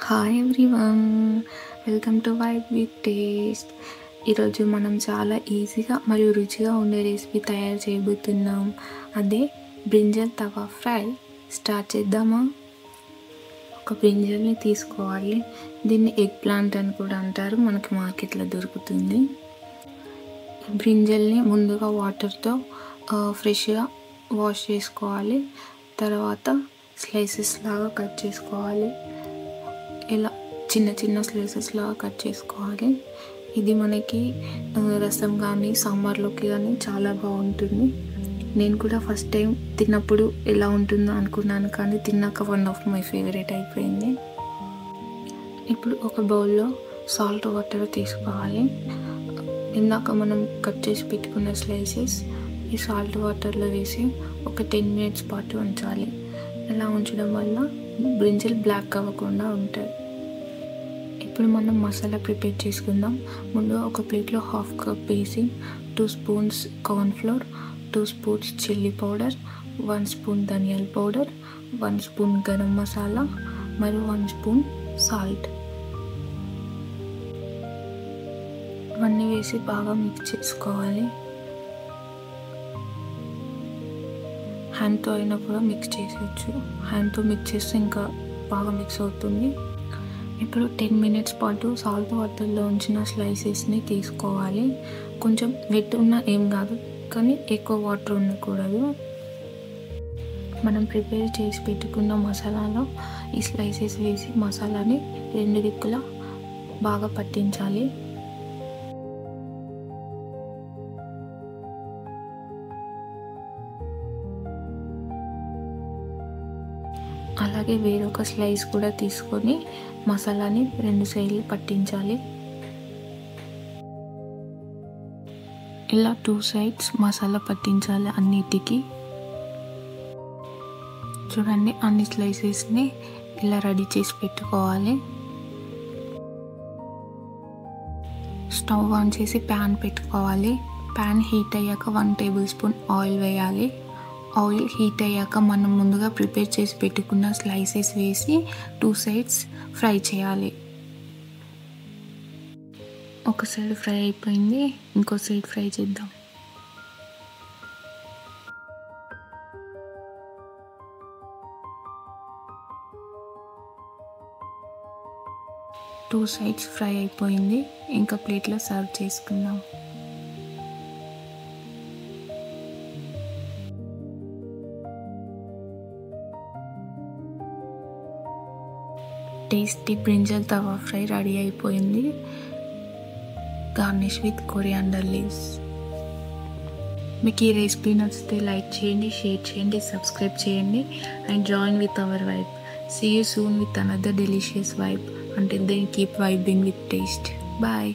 Hi everyone, welcome to vibe with taste. ఈరోజు మనం చాలా ఈజీగా మరియు రుచిగా ఉండే రెసిపీ తయారు చేయబోతున్నాం. అదే బ్రింజల్ తవా ఫ్రై. స్టార్ట్ చేద్దామా? ఒక బ్రింజల్ని తీసుకోవాలి. దీన్ని ఎగ్ ప్లాంట్ అని కూడా అంటారు, మనకి మార్కెట్లో దొరుకుతుంది. ఈ బ్రింజల్ని ముందుగా వాటర్తో ఫ్రెష్గా వాష్ చేసుకోవాలి. తర్వాత స్లైసెస్ లాగా కట్ చేసుకోవాలి. ఇలా చిన్న చిన్న స్లైసెస్ లాగా కట్ చేసుకోవాలి. ఇది మనకి రసం కానీ సాంబార్లోకి కానీ చాలా బాగుంటుంది. నేను కూడా ఫస్ట్ టైం తిన్నప్పుడు ఎలా ఉంటుందో అనుకున్నాను, కానీ తిన్నాక వన్ ఆఫ్ మై ఫేవరెట్ అయిపోయింది. ఇప్పుడు ఒక బౌల్లో సాల్ట్ వాటర్ తీసుకోవాలి. ఇందాక మనం కట్ చేసి పెట్టుకున్న స్లైసెస్ ఈ సాల్ట్ వాటర్లో వేసి ఒక 10 minutes పాటు ఉంచాలి. ఇలా ఉంచడం వల్ల బ్రింజల్ బ్లాక్ అవ్వకుండా ఉంటాయి. ఇప్పుడు మనం మసాలా ప్రిపేర్ చేసుకుందాం. ముందుగా ఒక ప్లేట్లో 1/2 cup వేసి 2 spoons cornflour, 2 spoons chilli powder, 1 spoon ధనియాల పౌడర్, 1 spoon గరం మసాలా మరియు 1 spoon సాల్ట్ ఇవన్నీ వేసి బాగా మిక్స్ చేసుకోవాలి. హ్యాండ్తో అయినా కూడా మిక్స్ చేసేయచ్చు. హ్యాండ్తో మిక్స్ చేస్తే ఇంకా బాగా మిక్స్ అవుతుంది. ఇప్పుడు 10 minutes పాటు సాల్ట్ వాటర్లో ఉంచిన స్లైసెస్ని తీసుకోవాలి. కొంచెం వెట్ ఉన్నా ఏం కాదు, కానీ ఎక్కువ వాటర్ ఉండకూడదు. మనం ప్రిపేర్ చేసి పెట్టుకున్న మసాలాలో ఈ స్లైసెస్ వేసి మసాలాని 2 దిక్కులా బాగా పట్టించాలి. అలాగే వేరొక స్లైస్ కూడా తీసుకొని మసాలాని 2 సైడ్లు పట్టించాలి. ఇలా 2 sides మసాలా పట్టించాలి అన్నిటికీ. చూడండి, అన్ని స్లైసెస్ని ఇలా రెడీ చేసి పెట్టుకోవాలి. స్టవ్ ఆన్ చేసి ప్యాన్ పెట్టుకోవాలి. ప్యాన్ హీట్ అయ్యాక 1 tablespoon ఆయిల్ వేయాలి. ఆయిల్ హీట్ అయ్యాక మనం ముందుగా ప్రిపేర్ చేసి పెట్టుకున్న స్లైసెస్ వేసి 2 sides ఫ్రై చేయాలి. ఒక సైడ్ ఫ్రై అయిపోయింది, ఇంకో సైడ్ ఫ్రై చేద్దాం. టూ సైడ్స్ ఫ్రై అయిపోయింది, ఇంకా ప్లేట్లో సర్వ్ చేసుకుందాం. టేస్టీ బ్రింజల్ తవా ఫ్రై రెడీ అయిపోయింది. Garnish with coriander leaves. మీకు ఈ రెసిపీ నచ్చితే లైక్ చేయండి, షేర్ చేయండి, సబ్స్క్రైబ్ చేయండి and join with our vibe. See you soon with another delicious vibe. Until then, keep vibing with taste. Bye.